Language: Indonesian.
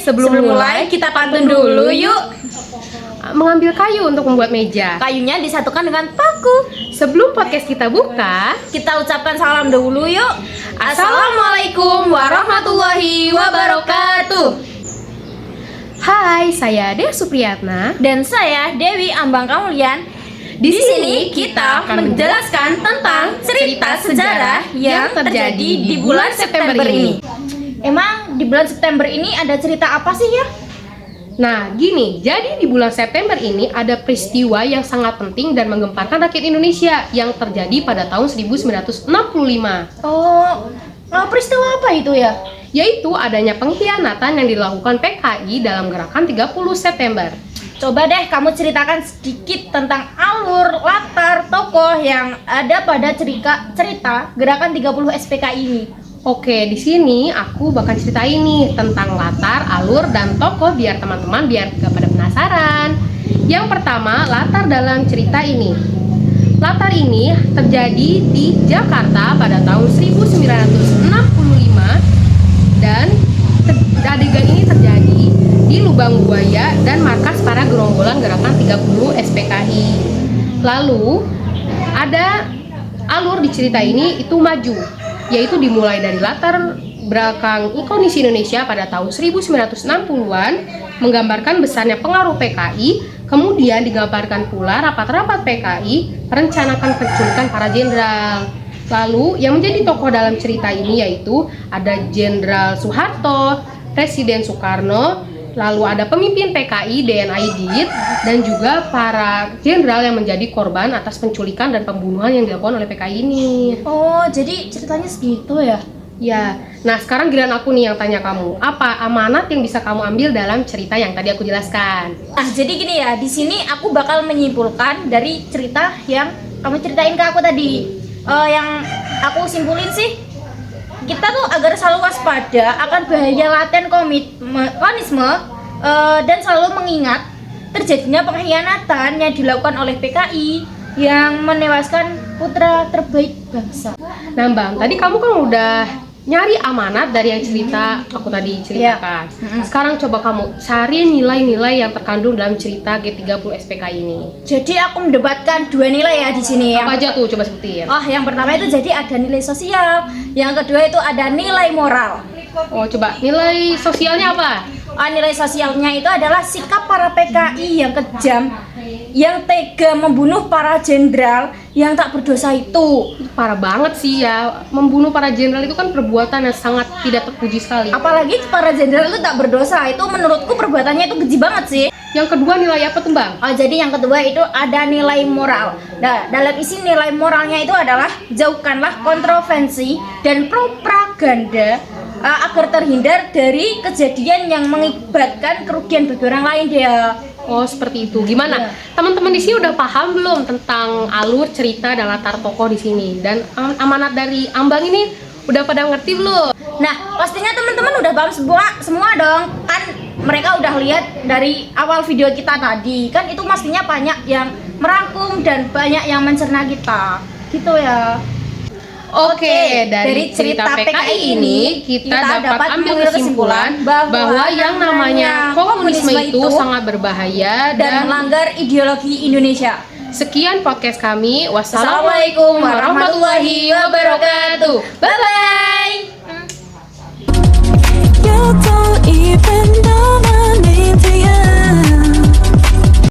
sebelum mulai kita pantun dulu yuk. Mengambil kayu untuk membuat meja. Kayunya disatukan dengan paku. Sebelum podcast kita buka, Kita ucapkan salam dahulu yuk. Assalamualaikum warahmatullahi wabarakatuh. hai, saya Dea Supriyatna. Dan saya Dewi Ambang Kamulian. Di sini kita akan menjelaskan tentang cerita sejarah yang terjadi di bulan September ini. Emang di bulan September ini ada cerita apa sih ya? Nah, gini, jadi di bulan September ini ada peristiwa yang sangat penting dan menggemparkan rakyat Indonesia yang terjadi pada tahun 1965. Peristiwa apa itu ya? Yaitu adanya pengkhianatan yang dilakukan PKI dalam gerakan 30 September. Coba deh kamu ceritakan sedikit tentang alur, latar, tokoh yang ada pada cerita gerakan 30 SPKI ini. Oke, di sini aku bakal ceritain nih tentang latar, alur, dan tokoh biar teman-teman gak pada penasaran. Yang pertama, latar dalam cerita ini. Latar ini terjadi di Jakarta pada tahun 1965 dan adegan ini terjadi di Lubang Buaya dan markas para gerombolan gerakan 30 SPKI. Lalu ada alur di cerita ini itu maju, yaitu dimulai dari latar belakang kondisi Indonesia pada tahun 1960-an, menggambarkan besarnya pengaruh PKI, kemudian digambarkan pula rapat-rapat PKI merencanakan penculikan para jenderal. Lalu yang menjadi tokoh dalam cerita ini yaitu ada Jenderal Soeharto, Presiden Soekarno, lalu ada pemimpin PKI DN Aidit, dan juga para jenderal yang menjadi korban atas penculikan dan pembunuhan yang dilakukan oleh PKI ini. Oh, jadi ceritanya segitu ya? Ya, nah sekarang giliran aku nih yang tanya kamu, apa amanat yang bisa kamu ambil dalam cerita yang tadi aku jelaskan? Nah, jadi gini ya, di sini aku bakal menyimpulkan dari cerita yang kamu ceritain ke aku tadi. Yang aku simpulin sih, kita tuh agar selalu waspada akan bahaya laten komunisme dan selalu mengingat terjadinya pengkhianatan yang dilakukan oleh PKI yang menewaskan putra terbaik bangsa. Nah Bang, tadi kamu kan udah nyari amanat dari yang cerita aku tadi ceritakan. Sekarang coba kamu cari nilai-nilai yang terkandung dalam cerita G30 SPKI ini. Jadi aku mendapatkan dua nilai ya di sini. Apa aja tuh? Coba sebutin. Yang pertama itu jadi ada nilai sosial, yang kedua itu ada nilai moral. Oh, coba nilai sosialnya apa? Nilai sosialnya itu adalah sikap para PKI yang kejam, yang tega membunuh para jenderal yang tak berdosa itu. Parah banget sih ya, membunuh para jenderal itu kan perbuatan yang sangat tidak terpuji sekali. Apalagi para jenderal itu tak berdosa, itu menurutku perbuatannya itu keji banget sih. Yang kedua nilai apa tuh Bang? Jadi yang kedua itu ada nilai moral. Nah, dalam isi nilai moralnya itu adalah jauhkanlah kontroversi dan propaganda agar terhindar dari kejadian yang mengakibatkan kerugian bagi orang lain dia. Oh, seperti itu. Gimana? Teman-teman di sini udah paham belum tentang alur cerita dan latar tokoh di sini? Dan amanat dari Ambang ini udah pada ngerti belum? Nah, pastinya teman-teman udah paham semua dong. Kan mereka udah lihat dari awal video kita tadi. Kan itu pastinya banyak yang merangkum dan banyak yang mencerna kita. Gitu ya. Oke, dari cerita PKI ini kita dapat ambil kesimpulan bahwa yang namanya komunisme itu sangat berbahaya dan melanggar ideologi Indonesia. Sekian podcast kami. Wassalamualaikum warahmatullahi wabarakatuh. Bye bye.